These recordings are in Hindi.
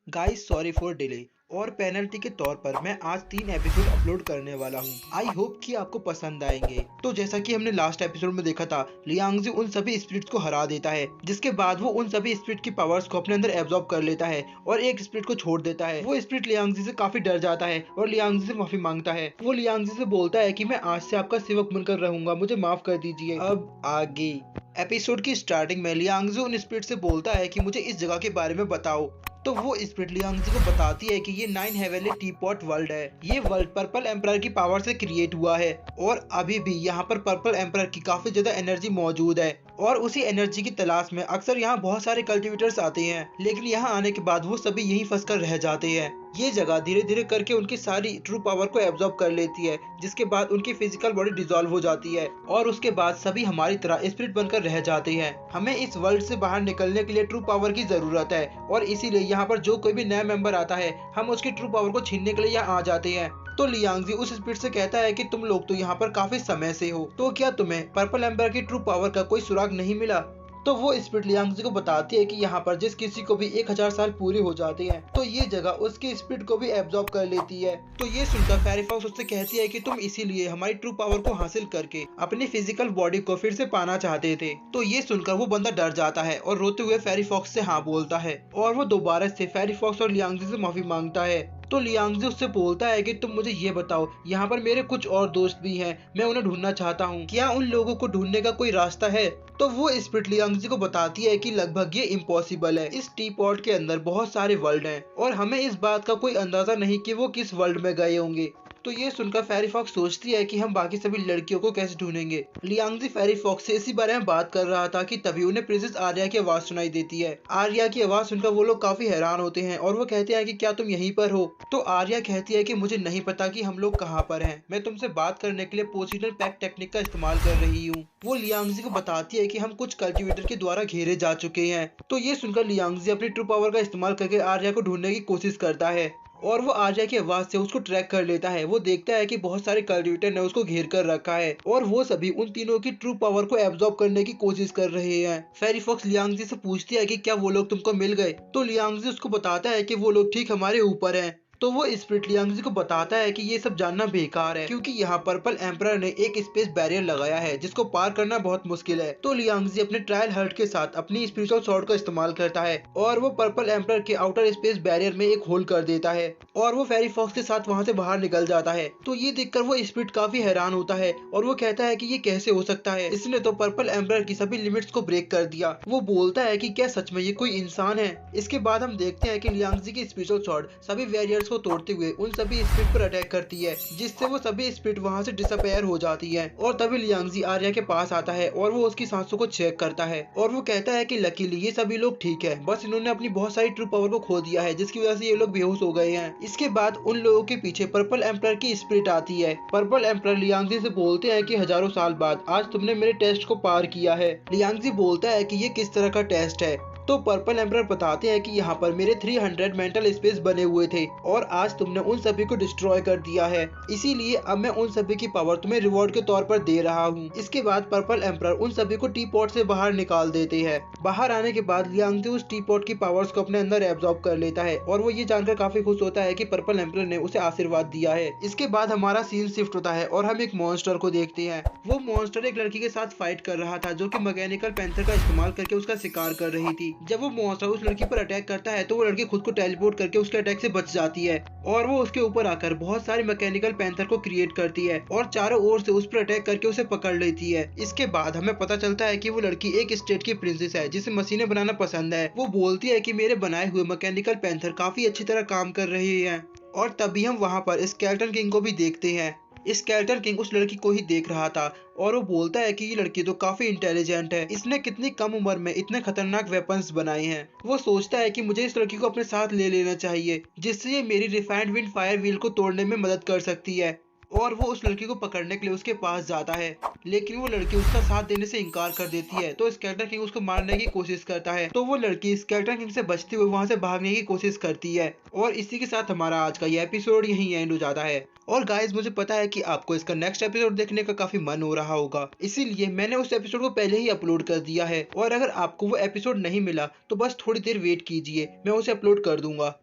गाइस सॉरी फॉर डिले और पेनल्टी के तौर पर मैं आज 3 एपिसोड अपलोड करने वाला हूँ। आई होप कि आपको पसंद आएंगे। तो जैसा कि हमने लास्ट एपिसोड में देखा था, लियांगजी उन सभी स्पिरिट्स को हरा देता है, जिसके बाद वो उन सभी स्पिरिट की पावर्स को अपने अंदर एब्जॉर्ब कर लेता है और एक स्पिरिट को छोड़ देता है। वो स्पिरिट लियांगजी से काफी डर जाता है और लियांगजी से माफी मांगता है। वो लियांगजी से बोलता है कि मैं आज से आपका सेवक बनकर रहूंगा, मुझे माफ कर दीजिए। अब आगे एपिसोड की स्टार्टिंग में लियांगजी उन स्पिरिट से बोलता है कि मुझे इस जगह के बारे में बताओ। तो वो स्पिरिट लियांगजी को बताती है कि ये 9 हेवनली टीपॉट वर्ल्ड है। ये वर्ल्ड पर्पल एम्परर की पावर से क्रिएट हुआ है और अभी भी यहाँ पर पर्पल एम्परर की काफी ज्यादा एनर्जी मौजूद है और उसी एनर्जी की तलाश में अक्सर यहाँ बहुत सारे कल्टिवेटर्स आते हैं, लेकिन यहाँ आने के बाद वो सभी यहीं फंस कर रह जाते हैं। ये जगह धीरे धीरे करके उनकी सारी ट्रू पावर को एब्जॉर्ब कर लेती है, जिसके बाद उनकी फिजिकल बॉडी डिसॉल्व हो जाती है और उसके बाद सभी हमारी तरह स्पिरिट बनकर रह जाते हैं। हमें इस वर्ल्ड से बाहर निकलने के लिए ट्रू पावर की जरूरत है और इसीलिए यहाँ पर जो कोई भी नया मेंबर आता है, हम उसकी ट्रू पावर को छीनने के लिए यहाँ आ जाते हैं। तो लियांगजी उस स्पिरिट से कहता है कि तुम लोग तो यहाँ पर काफी समय से हो, तो क्या तुम्हें पर्पल एम्पर की ट्रू पावर का कोई सुराग नहीं मिला? तो वो स्पिरिट लियांगजी को बताती है कि यहाँ पर जिस किसी को भी 1000 साल पूरे हो जाते हैं, तो ये जगह उसकी स्पिरिट को भी एब्जॉर्ब कर लेती है। तो ये सुनकर फेरी फॉक्स उससे कहती है कि तुम इसीलिए हमारी ट्रू पावर को हासिल करके अपनी फिजिकल बॉडी को फिर से पाना चाहते थे। तो ये सुनकर वो बंदा डर जाता है और रोते हुए फेरी फॉक्स से हाँ बोलता है और वो दोबारा से फेरी फॉक्स और लियांगजी से माफी मांगता है। तो लियांगजी उससे बोलता है कि तुम मुझे ये बताओ, यहाँ पर मेरे कुछ और दोस्त भी हैं, मैं उन्हें ढूंढना चाहता हूँ, क्या उन लोगों को ढूंढने का कोई रास्ता है? तो वो स्पिरिट लियांगजी को बताती है कि लगभग ये इम्पॉसिबल है। इस टी पॉट के अंदर बहुत सारे वर्ल्ड हैं और हमें इस बात का कोई अंदाजा नहीं कि वो किस वर्ल्ड में गए होंगे। तो ये सुनकर फेरी फॉक्स सोचती है कि हम बाकी सभी लड़कियों को कैसे ढूंढेंगे। लियांगजी फेरी फॉक्स से इसी बारे में बात कर रहा था कि तभी उन्हें प्रिंसेस आर्या की आवाज सुनाई देती है। आर्या की आवाज सुनकर वो लोग काफी हैरान होते हैं और वो कहते हैं कि क्या तुम यहीं पर हो? तो आर्या कहती है कि मुझे नहीं पता कि हम लोग कहाँ पर हैं, मैं तुमसे बात करने के लिए पोजिशनल पैक टेक्निक का इस्तेमाल कर रही हूँ। वो लियांगजी को बताती है कि हम कुछ कल्टिवेटर के द्वारा घेरे जा चुके हैं। तो ये सुनकर लियांगजी अपनी ट्रू पावर का इस्तेमाल करके आर्या को ढूंढने की कोशिश करता है और वो आर्या की आवाज से उसको ट्रैक कर लेता है। वो देखता है कि बहुत सारे कल्टिवेटर ने उसको घेर कर रखा है और वो सभी उन तीनों की ट्रू पावर को एब्जॉर्ब करने की कोशिश कर रहे हैं। फेरी फॉक्स लियांगजी से पूछती है कि क्या वो लोग तुमको मिल गए? तो लियांगजी उसको बताता है कि वो लोग ठीक हमारे ऊपर हैं। तो वो स्पिरिट लियांगजी को बताता है कि ये सब जानना बेकार है, क्योंकि यहाँ पर्पल एम्परर ने एक स्पेस बैरियर लगाया है जिसको पार करना बहुत मुश्किल है। तो लियांगजी अपने ट्रायल हर्ट के साथ अपनी स्पिरिचुअल स्वॉर्ड का इस्तेमाल करता है और वो पर्पल एम्परर के आउटर स्पेस बैरियर में एक होल कर देता है और वो फेरी फॉक्स के साथ वहाँ से बाहर निकल जाता है। तो ये देखकर वो स्पिरिट काफी हैरान होता है और वो कहता है कि ये कैसे हो सकता है, इसने तो पर्पल एम्परर की सभी लिमिट्स को ब्रेक कर दिया। वो बोलता है कि क्या सच में ये कोई इंसान है? इसके बाद हम देखते हैं कि लियांगजी की स्पिरिचुअल स्वॉर्ड सभी बैरियर्स को तोड़ते हुए उन सभी स्पिरिट पर अटैक करती है, जिससे वो सभी स्पिरिट वहाँ से डिसअपेयर हो जाती है। और तभी लियांगजी आर्या के पास आता है और वो उसकी सांसों को चेक करता है और वो कहता है कि लकीली ये सभी लोग ठीक है, बस इन्होंने अपनी बहुत सारी ट्रू पावर को खो दिया है, जिसकी वजह से ये लोग बेहोश हो गए हैं। इसके बाद उन लोगों के पीछे पर्पल एम्परर की स्पिरिट आती है। पर्पल एम्परर लियांगजी से बोलते हैं कि हजारों साल बाद आज तुमने मेरे टेस्ट को पार किया है। लियांगजी बोलता है कि ये किस तरह का टेस्ट है? तो पर्पल एम्परर बताते हैं कि यहाँ पर मेरे 300 मेंटल स्पेस बने हुए थे और आज तुमने उन सभी को डिस्ट्रॉय कर दिया है, इसीलिए अब मैं उन सभी की पावर तुम्हें रिवॉर्ड के तौर पर दे रहा हूँ। इसके बाद पर्पल एम्परर उन सभी को टी पॉट से बाहर निकाल देते हैं। बाहर आने के बाद लियांगजी उस टी पॉट की पावर्स को अपने अंदर एब्जॉर्ब कर लेता है और वो ये जानकर काफी खुश होता है कि पर्पल एम्परर ने उसे आशीर्वाद दिया है। इसके बाद हमारा सीन शिफ्ट होता है और हम एक मॉन्स्टर को देखते हैं। वो मॉन्स्टर एक लड़की के साथ फाइट कर रहा था जो कि मैकेनिकल पैंथर का इस्तेमाल करके उसका शिकार कर रही थी। जब वो मॉन्स्टर उस लड़की पर अटैक करता है तो वो लड़की खुद को टेलीपोर्ट करके उसके अटैक से बच जाती है और वो उसके ऊपर आकर बहुत सारे मैकेनिकल पैंथर को क्रिएट करती है और चारों ओर से उस पर अटैक करके उसे पकड़ लेती है। इसके बाद हमें पता चलता है कि वो लड़की एक स्टेट की प्रिंसेस है जिसे मशीनें बनाना पसंद है। वो बोलती है कि मेरे बनाए हुए मैकेनिकल पैंथर काफी अच्छी तरह काम कर रहे हैं और तभी हम वहाँ पर स्केलेटन किंग को भी देखते हैं। स्केलेटन किंग उस लड़की को ही देख रहा था और वो बोलता है कि ये लड़की तो काफी इंटेलिजेंट है, इसने कितनी कम उम्र में इतने खतरनाक वेपन्स बनाए हैं। वो सोचता है कि मुझे इस लड़की को अपने साथ ले लेना चाहिए, जिससे ये मेरी रिफाइंड विंड फायर व्हील को तोड़ने में मदद कर सकती है। और वो उस लड़की को पकड़ने के लिए उसके पास जाता है, लेकिन वो लड़की उसका साथ देने से इनकार कर देती है। तो स्केलेटन किंग उसको मारने की कोशिश करता है, तो वो लड़की स्केलेटन किंग से बचते हुए वहां से भागने की कोशिश करती है। और इसी के साथ हमारा आज का ये एपिसोड यहीं एंड हो जाता है। और गाइस, मुझे पता है कि आपको इसका नेक्स्ट एपिसोड देखने का काफी मन हो रहा होगा, इसीलिए मैंने उस एपिसोड को पहले ही अपलोड कर दिया है। और अगर आपको वो एपिसोड नहीं मिला तो बस थोड़ी देर वेट कीजिए, मैं उसे अपलोड कर दूंगा।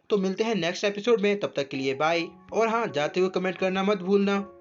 तो मिलते हैं नेक्स्ट एपिसोड में, तब तक के लिए बाय। और हाँ, जाते हुए कमेंट करना मत भूलना।